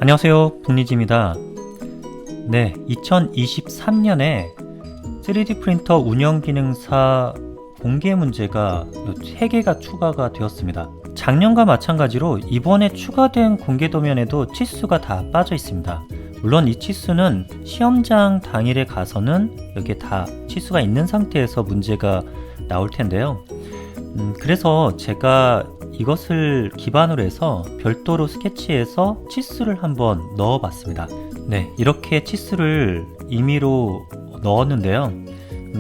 안녕하세요, 북리지입니다. 네, 2023년에 3D 프린터 운영 기능사 공개 문제가 3개가 추가가 되었습니다. 작년과 마찬가지로 이번에 추가된 공개 도면에도 치수가 다 빠져 있습니다. 물론 이 치수는 시험장 당일에 가서는 여기에 다 치수가 있는 상태에서 문제가 나올 텐데요. 그래서 제가 이것을 기반으로 해서 별도로 스케치에서 치수를 한번 넣어 봤습니다. 네, 이렇게 치수를 임의로 넣었는데요.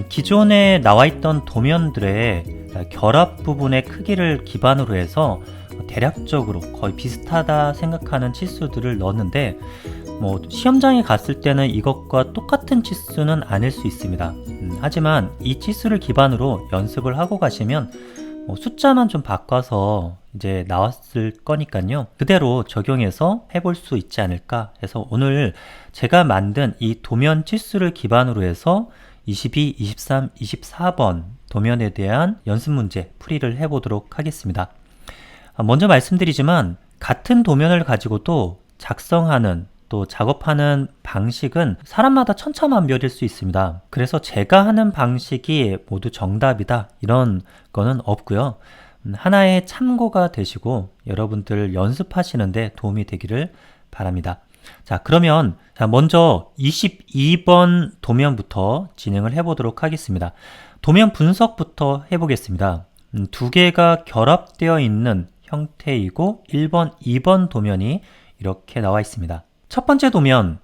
기존에 나와 있던 도면들의 결합 부분의 크기를 기반으로 해서 대략적으로 거의 비슷하다 생각하는 치수들을 넣었는데, 시험장에 갔을 때는 이것과 똑같은 치수는 아닐 수 있습니다. 하지만 이 치수를 기반으로 연습을 하고 가시면 숫자만 좀 바꿔서 이제 나왔을 거니까요. 그대로 적용해서 해볼 수 있지 않을까 해서 오늘 제가 만든 이 도면 치수를 기반으로 해서 22, 23, 24번 도면에 대한 연습 문제 풀이를 해보도록 하겠습니다. 먼저 말씀드리지만 같은 도면을 가지고도 작성하는 또 작업하는 방식은 사람마다 천차만별일 수 있습니다. 그래서 제가 하는 방식이 모두 정답이다 이런 거는 없고요. 하나의 참고가 되시고 여러분들 연습하시는데 도움이 되기를 바랍니다. 자, 그러면 먼저 22번 도면부터 진행을 해보도록 하겠습니다. 도면 분석부터 해보겠습니다. 두 개가 결합되어 있는 형태이고 1번, 2번 도면이 이렇게 나와 있습니다. 첫 번째 도면,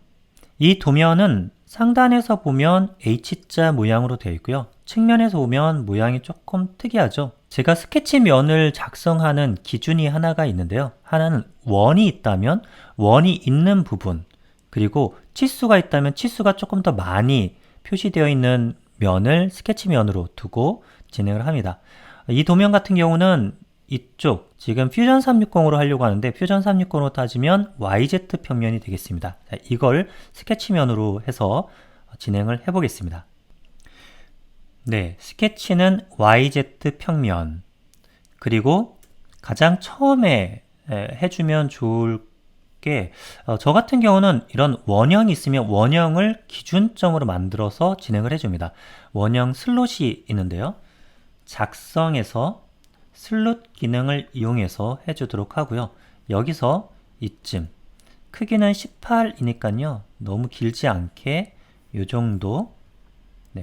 이 도면은 상단에서 보면 H자 모양으로 되어 있고요. 측면에서 보면 모양이 조금 특이하죠. 제가 스케치면을 작성하는 기준이 하나가 있는데요. 하나는 원이 있다면 원이 있는 부분, 그리고 치수가 있다면 치수가 조금 더 많이 표시되어 있는 면을 스케치면으로 두고 진행을 합니다. 이 도면 같은 경우는 이쪽 지금 퓨전 360으로 하려고 하는데 퓨전 360으로 따지면 YZ 평면이 되겠습니다. 자, 이걸 스케치면으로 해서 진행을 해보겠습니다. 네, 스케치는 YZ 평면, 그리고 가장 처음에 해주면 좋을 게 저 같은 경우는 이런 원형이 있으면 원형을 기준점으로 만들어서 진행을 해줍니다. 원형 슬롯이 있는데요. 작성해서 슬롯 기능을 이용해서 해주도록 하고요. 여기서 이쯤 크기는 18이니까요. 너무 길지 않게 이 정도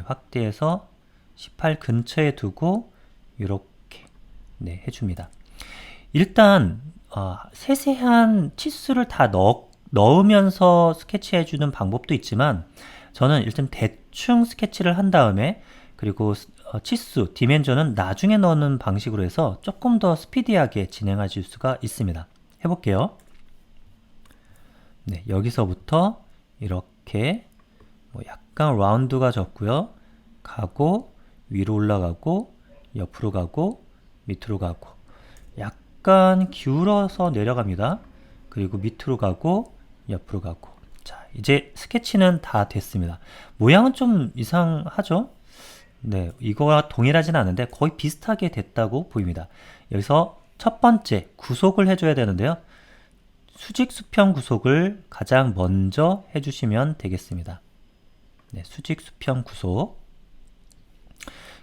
확대해서 18 근처에 두고 이렇게 해줍니다. 일단 세세한 치수를 다 넣으면서 스케치해주는 방법도 있지만 저는 일단 대충 스케치를 한 다음에 그리고 치수, 디멘전은 나중에 넣는 방식으로 해서 조금 더 스피디하게 진행하실 수가 있습니다. 해볼게요. 네, 여기서부터 이렇게 약간 라운드가 졌고요. 가고 위로 올라가고 옆으로 가고 밑으로 가고 약간 기울어서 내려갑니다. 그리고 밑으로 가고 옆으로 가고. 자, 이제 스케치는 다 됐습니다. 모양은 좀 이상하죠? 네, 이거와 동일하진 않은데 거의 비슷하게 됐다고 보입니다. 여기서 첫 번째 구속을 해줘야 되는데요. 수직 수평 구속을 가장 먼저 해주시면 되겠습니다. 네, 수직 수평 구속.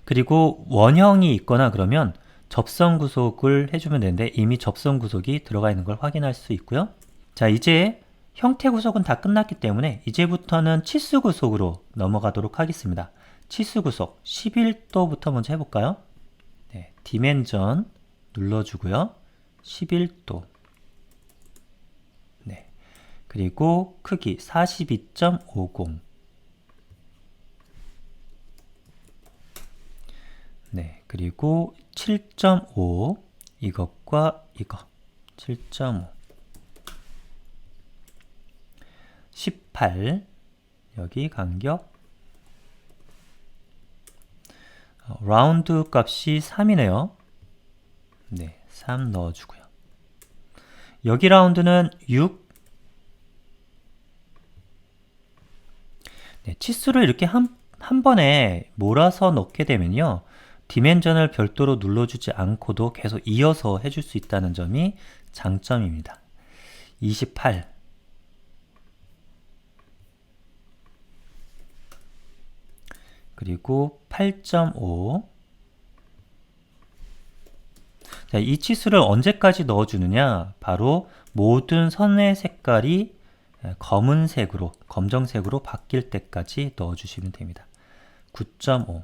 그리고 원형이 있거나 그러면 접선 구속을 해주면 되는데 이미 접선 구속이 들어가 있는 걸 확인할 수 있고요. 자, 이제 형태 구속은 다 끝났기 때문에 이제부터는 치수 구속으로 넘어가도록 하겠습니다. 치수 구속 11도부터 먼저 해볼까요? 네, 디멘전 눌러주고요. 11도. 네, 그리고 크기 42.50. 네, 그리고 7.5 이것과 이거 7.5 18 여기 간격 라운드 값이 3이네요. 네, 3 넣어주고요. 여기 라운드는 6. 네, 치수를 이렇게 한 번에 몰아서 넣게 되면요. 디멘전을 별도로 눌러주지 않고도 계속 이어서 해줄 수 있다는 점이 장점입니다. 28 그리고 8.5. 자, 이 치수를 언제까지 넣어주느냐? 바로 모든 선의 색깔이 검은색으로, 검정색으로 바뀔 때까지 넣어주시면 됩니다. 9.5.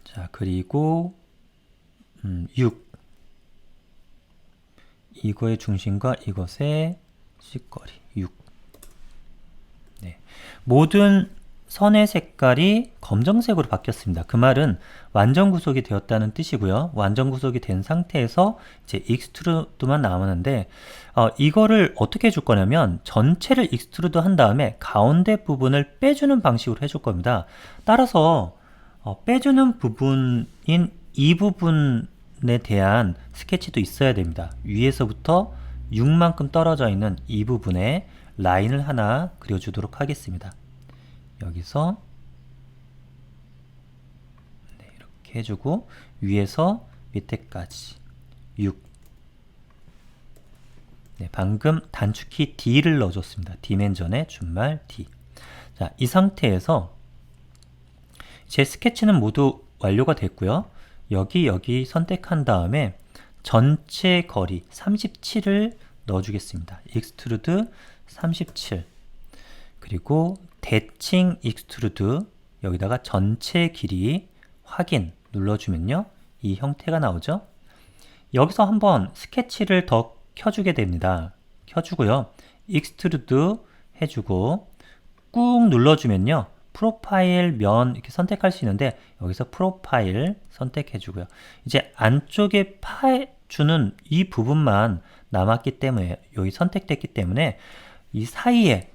자, 그리고 6. 이거의 중심과 이것의 씩거리 6. 네. 모든 선의 색깔이 검정색으로 바뀌었습니다. 그 말은 완전 구속이 되었다는 뜻이고요. 완전 구속이 된 상태에서 이제 익스트루드만 남았는데 이거를 어떻게 해줄 거냐면 전체를 익스트루드 한 다음에 가운데 부분을 빼주는 방식으로 해줄 겁니다. 따라서 빼주는 부분인 이 부분에 대한 스케치도 있어야 됩니다. 위에서부터 6만큼 떨어져 있는 이 부분에 라인을 하나 그려주도록 하겠습니다. 여기서 네, 이렇게 해주고 위에서 밑에까지 6. 네, 방금 단축키 D를 넣어줬습니다. 디멘전의 준말 D. 자, 이 상태에서 제 스케치는 모두 완료가 됐고요. 여기 선택한 다음에 전체 거리 37을 넣어주겠습니다. 익스트루드 37. 그리고 대칭 익스트루드 여기다가 전체 길이 확인 눌러주면요. 이 형태가 나오죠. 여기서 한번 스케치를 더 켜주게 됩니다. 켜주고요. 익스트루드 해주고 꾹 눌러주면요. 프로파일 면 이렇게 선택할 수 있는데 여기서 프로파일 선택해주고요. 이제 안쪽에 파주는 이 부분만 남았기 때문에 여기 선택됐기 때문에 이 사이에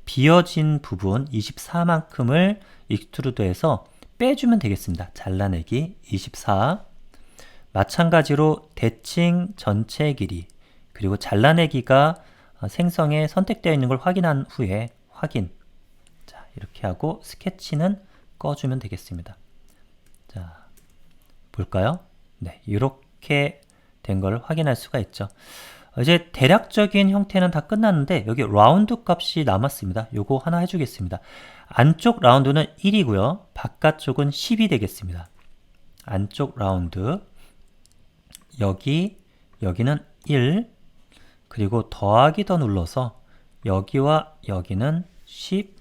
비어진 부분 24만큼을 익스트루드해서 빼주면 되겠습니다. 잘라내기 24. 마찬가지로 대칭 전체 길이 그리고 잘라내기가 생성에 선택되어 있는 걸 확인한 후에 확인. 자, 이렇게 하고 스케치는 꺼주면 되겠습니다. 자, 볼까요? 네, 이렇게 된 걸 확인할 수가 있죠. 이제 대략적인 형태는 다 끝났는데 여기 라운드 값이 남았습니다. 요거 하나 해주겠습니다. 안쪽 라운드는 1이고요. 바깥쪽은 10이 되겠습니다. 안쪽 라운드 여기는 1 그리고 더하기 더 눌러서 여기와 여기는 10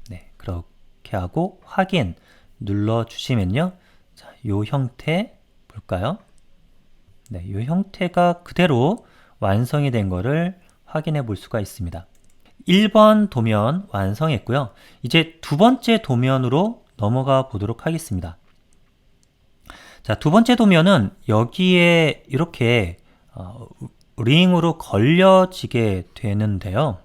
네, 그렇게 하고 확인 눌러주시면요. 자, 요 형태 볼까요? 네, 요 형태가 그대로 완성이 된 거를 확인해 볼 수가 있습니다. 1번 도면 완성했고요. 이제 두 번째 도면으로 넘어가 보도록 하겠습니다. 자, 두 번째 도면은 여기에 이렇게 링으로 걸려지게 되는데요.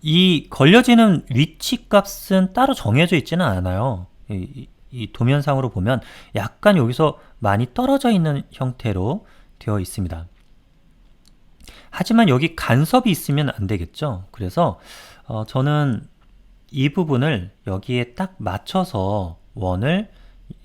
이 걸려지는 위치 값은 따로 정해져 있지는 않아요. 이 도면상으로 보면 약간 여기서 많이 떨어져 있는 형태로 되어 있습니다. 하지만 여기 간섭이 있으면 안 되겠죠. 그래서 저는 이 부분을 여기에 딱 맞춰서 원을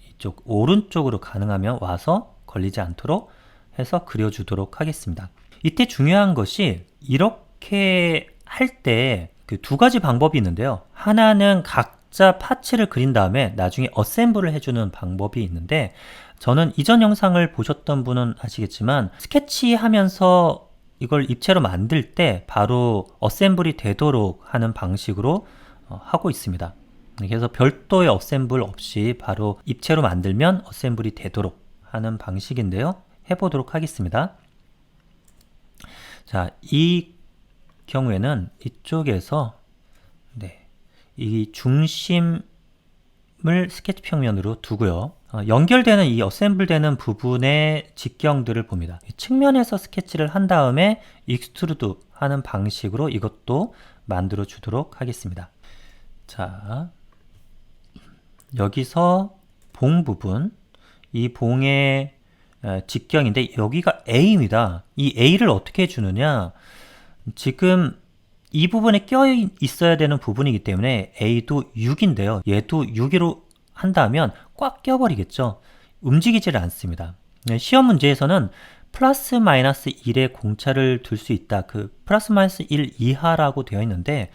이쪽 오른쪽으로 가능하면 와서 걸리지 않도록 해서 그려주도록 하겠습니다. 이때 중요한 것이 이렇게 할 때 그 두 가지 방법이 있는데요. 하나는 각자 파츠를 그린 다음에 나중에 어셈블을 해주는 방법이 있는데 저는 이전 영상을 보셨던 분은 아시겠지만 스케치하면서 이걸 입체로 만들 때 바로 어셈블이 되도록 하는 방식으로 하고 있습니다. 그래서 별도의 어셈블 없이 바로 입체로 만들면 어셈블이 되도록 하는 방식인데요. 해보도록 하겠습니다. 자, 이 경우에는 이쪽에서 네, 이 중심을 스케치 평면으로 두고요. 연결되는 이 어셈블 되는 부분의 직경들을 봅니다. 측면에서 스케치를 한 다음에 익스트루드 하는 방식으로 이것도 만들어 주도록 하겠습니다. 자, 여기서 봉 부분, 이 봉의 직경인데 여기가 A입니다. 이 A를 어떻게 해주느냐? 지금 이 부분에 껴 있어야 되는 부분이기 때문에 A도 6인데요. 얘도 6으로 한다면 꽉 껴버리겠죠. 움직이지를 않습니다. 시험 문제에서는 플러스 마이너스 1의 공차를 둘 수 있다. 그 플러스 마이너스 1 이하라고 되어 있는데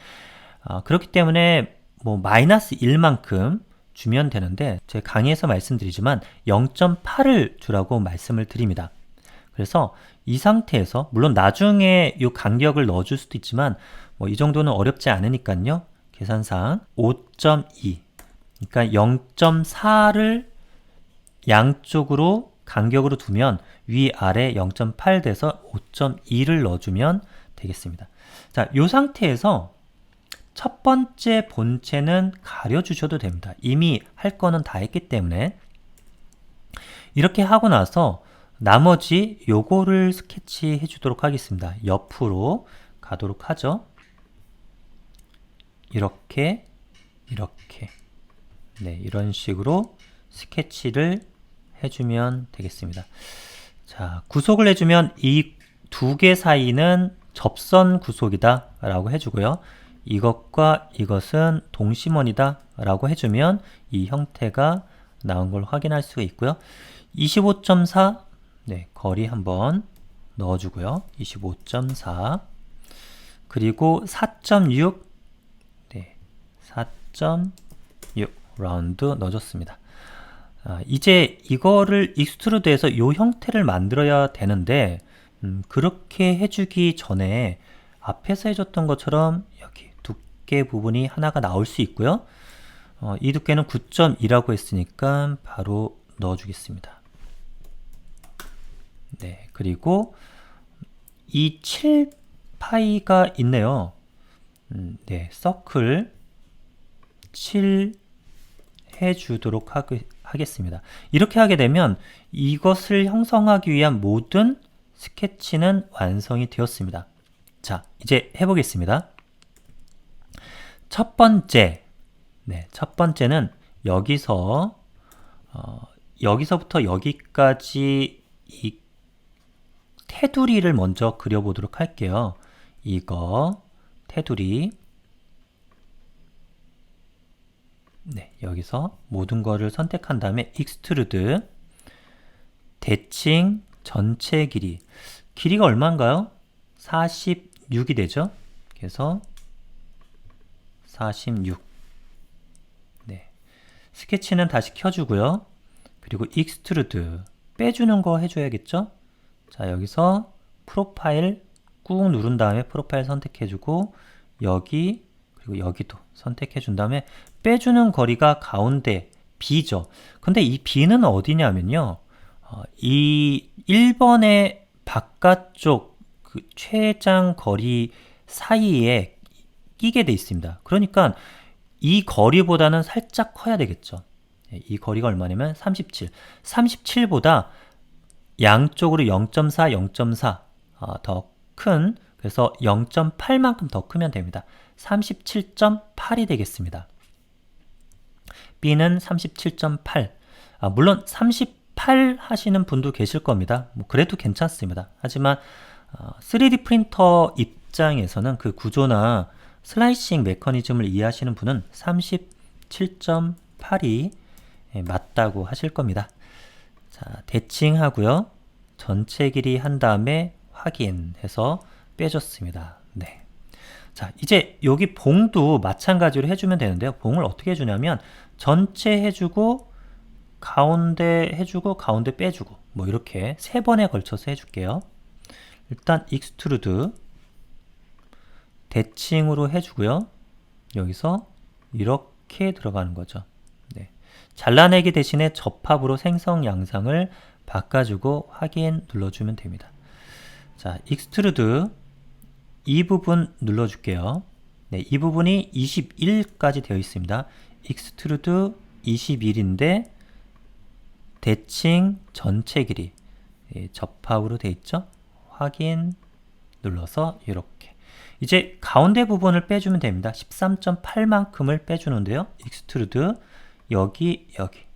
그렇기 때문에 뭐 마이너스 1만큼 주면 되는데 제 강의에서 말씀드리지만 0.8을 주라고 말씀을 드립니다. 그래서 이 상태에서 물론 나중에 이 간격을 넣어줄 수도 있지만 뭐 이 정도는 어렵지 않으니까요. 계산상 5.2 그러니까 0.4를 양쪽으로 간격으로 두면 위아래 0.8 돼서 5.2를 넣어주면 되겠습니다. 자, 이 상태에서 첫 번째 본체는 가려주셔도 됩니다. 이미 할 거는 다 했기 때문에 이렇게 하고 나서 나머지 요거를 스케치해 주도록 하겠습니다. 옆으로 가도록 하죠. 이렇게 네, 이런 식으로 스케치를 해주면 되겠습니다. 자, 구속을 해주면 이 두 개 사이는 접선 구속이다 라고 해주고요. 이것과 이것은 동심원이다 라고 해주면 이 형태가 나온 걸 확인할 수가 있고요. 25.4 네, 거리 한번 넣어주고요. 25.4 그리고 4.6 네, 4.6 라운드 넣어줬습니다. 이제 이거를 익스트루드해서 이 형태를 만들어야 되는데 그렇게 해주기 전에 앞에서 해줬던 것처럼 여기 두께 부분이 하나가 나올 수 있고요. 이 두께는 9.2라고 했으니까 바로 넣어주겠습니다. 네, 그리고 이 7파이가 있네요. 네, 서클 7 해주도록 하겠습니다. 이렇게 하게 되면 이것을 형성하기 위한 모든 스케치는 완성이 되었습니다. 자, 이제 해보겠습니다. 첫 번째, 네, 첫 번째는 여기서부터 여기까지 이 테두리를 먼저 그려보도록 할게요. 이거 테두리 네, 여기서 모든 거를 선택한 다음에 익스트루드 대칭 전체 길이가 얼마인가요? 46이 되죠? 그래서 46 네, 스케치는 다시 켜주고요. 그리고 익스트루드 빼주는 거 해줘야겠죠? 자, 여기서 프로파일 꾹 누른 다음에 프로파일 선택해주고 여기 그리고 여기도 선택해준 다음에 빼주는 거리가 가운데 B죠. 근데 이 B는 어디냐면요. 이 1번의 바깥쪽 그 최장 거리 사이에 끼게 돼 있습니다. 그러니까 이 거리보다는 살짝 커야 되겠죠. 이 거리가 얼마냐면 37. 37보다 양쪽으로 0.4, 0.4 더 큰 그래서 0.8만큼 더 크면 됩니다. 37.8이 되겠습니다. B는 37.8 물론 38 하시는 분도 계실 겁니다. 뭐 그래도 괜찮습니다. 하지만 3D 프린터 입장에서는 그 구조나 슬라이싱 메커니즘을 이해하시는 분은 37.8이 맞다고 하실 겁니다. 자, 대칭하고요. 전체 길이 한 다음에 확인해서 빼줬습니다. 네. 자, 이제 여기 봉도 마찬가지로 해주면 되는데요. 봉을 어떻게 해주냐면 전체 해주고 가운데 해주고 가운데 빼주고 뭐 이렇게 3번에 걸쳐서 해줄게요. 일단 익스트루드 대칭으로 해주고요. 여기서 이렇게 들어가는 거죠. 네. 잘라내기 대신에 접합으로 생성 양상을 바꿔주고 확인 눌러주면 됩니다. 자, 익스트루드 이 부분 눌러줄게요. 네, 이 부분이 21까지 되어 있습니다. 익스트루드 21인데 대칭 전체 길이 접합으로 되어 있죠. 확인 눌러서 이렇게 이제 가운데 부분을 빼주면 됩니다. 13.8만큼을 빼주는데요. 익스트루드 여기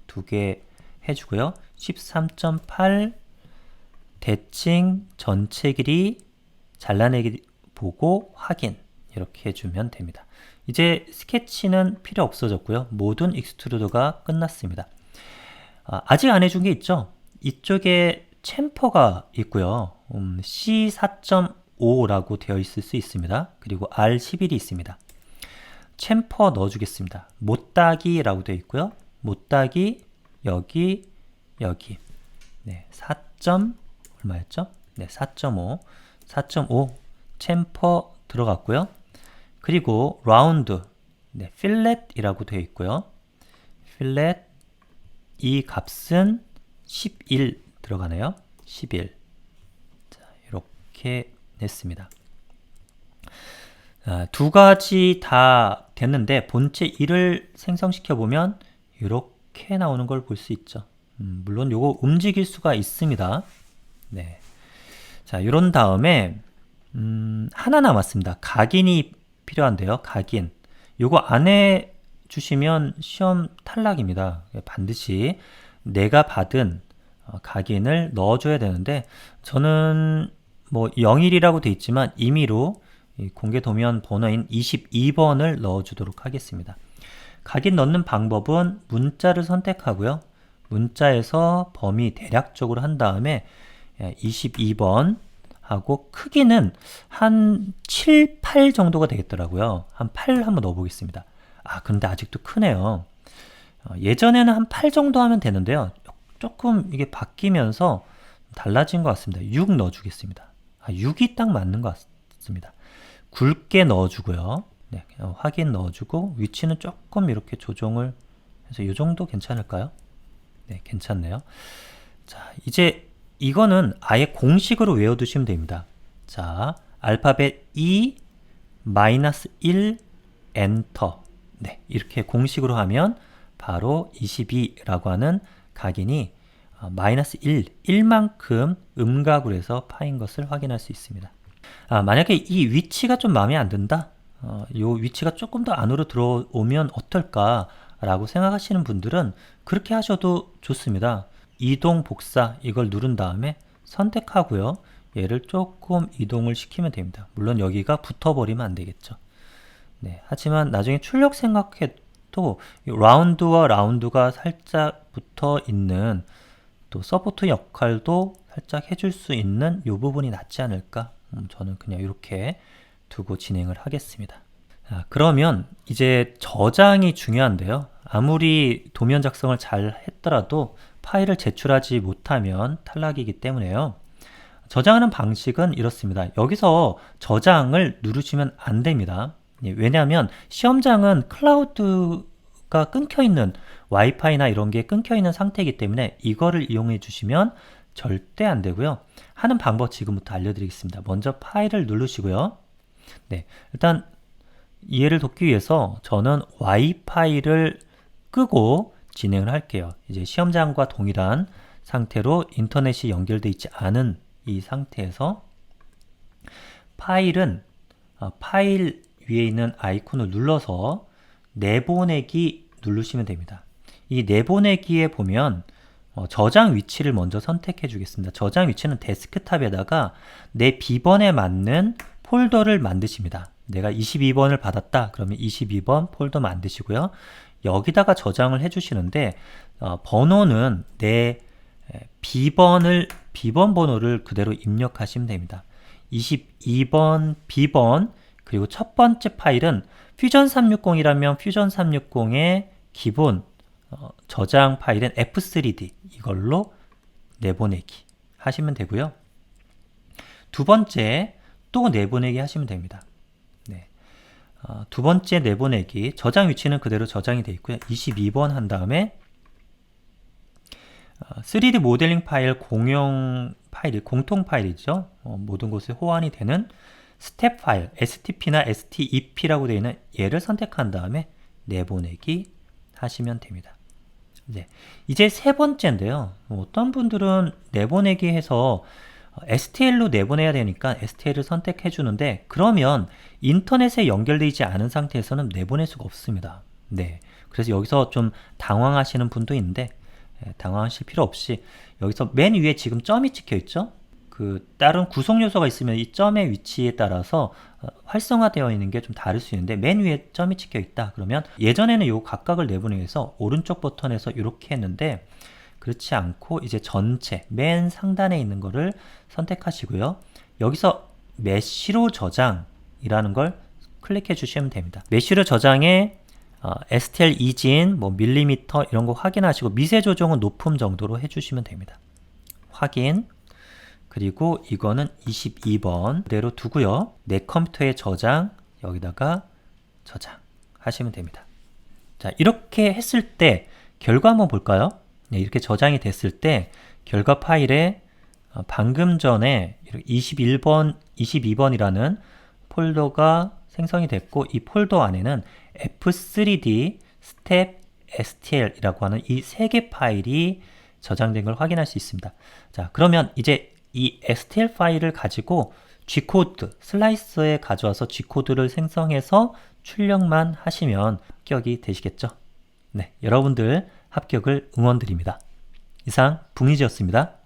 두 개 해주고요. 13.8 대칭 전체 길이 잘라내기 보고 확인 이렇게 해주면 됩니다. 이제 스케치는 필요 없어졌고요. 모든 익스트루드가 끝났습니다. 아직 안 해준 게 있죠. 이쪽에 챔퍼가 있고요. C4.5라고 되어 있을 수 있습니다. 그리고 R11이 있습니다. 챔퍼 넣어주겠습니다. 못따기라고 되어 있고요. 못따기 여기 네, 4. 얼마였죠? 네, 4.5 챔퍼 들어갔고요. 그리고 라운드 네, 필렛이라고 되어 있고요. 필렛 이 값은 11 들어가네요. 11. 자, 이렇게 냈습니다. 두 가지 다 됐는데 본체 1을 생성시켜 보면 이렇게 나오는 걸 볼 수 있죠. 물론 요거 움직일 수가 있습니다. 네. 자, 이런 다음에 하나 남았습니다. 각인이 필요한데요. 각인. 요거 안 해주시면 시험 탈락입니다. 반드시 내가 받은 각인을 넣어줘야 되는데 저는 뭐 01이라고 돼 있지만 임의로 공개 도면 번호인 22번을 넣어주도록 하겠습니다. 각인 넣는 방법은 문자를 선택하고요. 문자에서 범위 대략적으로 한 다음에 22번 하고 크기는 한 7, 8 정도가 되겠더라고요. 한 8 한번 넣어보겠습니다. 근데 아직도 크네요. 예전에는 한 8 정도 하면 되는데요. 조금 이게 바뀌면서 달라진 것 같습니다. 6 넣어주겠습니다. 6이 딱 맞는 것 같습니다. 굵게 넣어주고요. 네, 확인 넣어주고 위치는 조금 이렇게 조정을 해서 이 정도 괜찮을까요? 네, 괜찮네요. 자, 이제 이거는 아예 공식으로 외워두시면 됩니다. 자, 알파벳 E -1 엔터. 네, 이렇게 공식으로 하면 바로 22라고 하는 각인이 -1, 1만큼 음각으로 해서 파인 것을 확인할 수 있습니다. 만약에 이 위치가 좀 마음에 안 든다? 이 위치가 조금 더 안으로 들어오면 어떨까? 라고 생각하시는 분들은 그렇게 하셔도 좋습니다. 이동 복사 이걸 누른 다음에 선택하고요. 얘를 조금 이동을 시키면 됩니다. 물론 여기가 붙어버리면 안 되겠죠. 네, 하지만 나중에 출력 생각해도 라운드와 라운드가 살짝 붙어 있는 또 서포트 역할도 살짝 해줄 수 있는 이 부분이 낫지 않을까? 저는 그냥 이렇게 두고 진행을 하겠습니다. 그러면 이제 저장이 중요한데요. 아무리 도면 작성을 잘 했더라도 파일을 제출하지 못하면 탈락이기 때문에요. 저장하는 방식은 이렇습니다. 여기서 저장을 누르시면 안 됩니다. 왜냐하면 시험장은 클라우드가 끊겨있는 와이파이나 이런 게 끊겨있는 상태이기 때문에 이거를 이용해 주시면 절대 안 되고요. 하는 방법 지금부터 알려드리겠습니다. 먼저 파일을 누르시고요. 네, 일단 이해를 돕기 위해서 저는 와이파이를 끄고 진행을 할게요. 이제 시험장과 동일한 상태로 인터넷이 연결되어 있지 않은 이 상태에서 파일은 파일 위에 있는 아이콘을 눌러서 내보내기 누르시면 됩니다. 이 내보내기에 보면 저장 위치를 먼저 선택해 주겠습니다. 저장 위치는 데스크탑에다가 내 비번에 맞는 폴더를 만드십니다. 내가 22번을 받았다. 그러면 22번 폴더 만드시고요. 여기다가 저장을 해주시는데 번호는 내 비번 번호를 그대로 입력하시면 됩니다. 22번 비번 그리고 첫 번째 파일은 퓨전 360이라면 퓨전 360의 기본 저장 파일은 F3D 이걸로 내보내기 하시면 되고요. 두 번째 또 내보내기 하시면 됩니다. 네. 두 번째 내보내기 저장 위치는 그대로 저장이 되어 있고요. 22번 한 다음에 3D 모델링 파일 공용 파일이 공통 파일이죠. 모든 곳에 호환이 되는 스텝 파일 STP나 STEP라고 되어 있는 얘를 선택한 다음에 내보내기 하시면 됩니다. 네. 이제 세 번째인데요. 어떤 분들은 내보내기 해서 STL로 내보내야 되니까 STL을 선택해 주는데 그러면 인터넷에 연결되어 있지 않은 상태에서는 내보낼 수가 없습니다. 네. 그래서 여기서 좀 당황하시는 분도 있는데 당황하실 필요 없이 여기서 맨 위에 지금 점이 찍혀 있죠? 그 다른 구성 요소가 있으면 이 점의 위치에 따라서 활성화되어 있는 게 좀 다를 수 있는데 맨 위에 점이 찍혀 있다. 그러면 예전에는 요 각각을 내보내기 위해서 오른쪽 버튼에서 이렇게 했는데 그렇지 않고 이제 전체 맨 상단에 있는 거를 선택하시고요. 여기서 메쉬로 저장이라는 걸 클릭해 주시면 됩니다. 메쉬로 저장에 STL 이진, 뭐 밀리미터 이런 거 확인하시고 미세 조정은 높음 정도로 해주시면 됩니다. 확인. 그리고 이거는 22번 그대로 두고요. 내 컴퓨터에 저장, 여기다가 저장하시면 됩니다. 자, 이렇게 했을 때 결과 한번 볼까요? 네, 이렇게 저장이 됐을 때 결과 파일에 방금 전에 21번, 22번이라는 폴더가 생성이 됐고 이 폴더 안에는 F3D 스텝 STL이라고 하는 이 세 개 파일이 저장된 걸 확인할 수 있습니다. 자, 그러면 이제 이 STL 파일을 가지고 G코드, 슬라이서에 가져와서 G코드를 생성해서 출력만 하시면 합격이 되시겠죠? 네, 여러분들 합격을 응원드립니다. 이상 붕이지였습니다.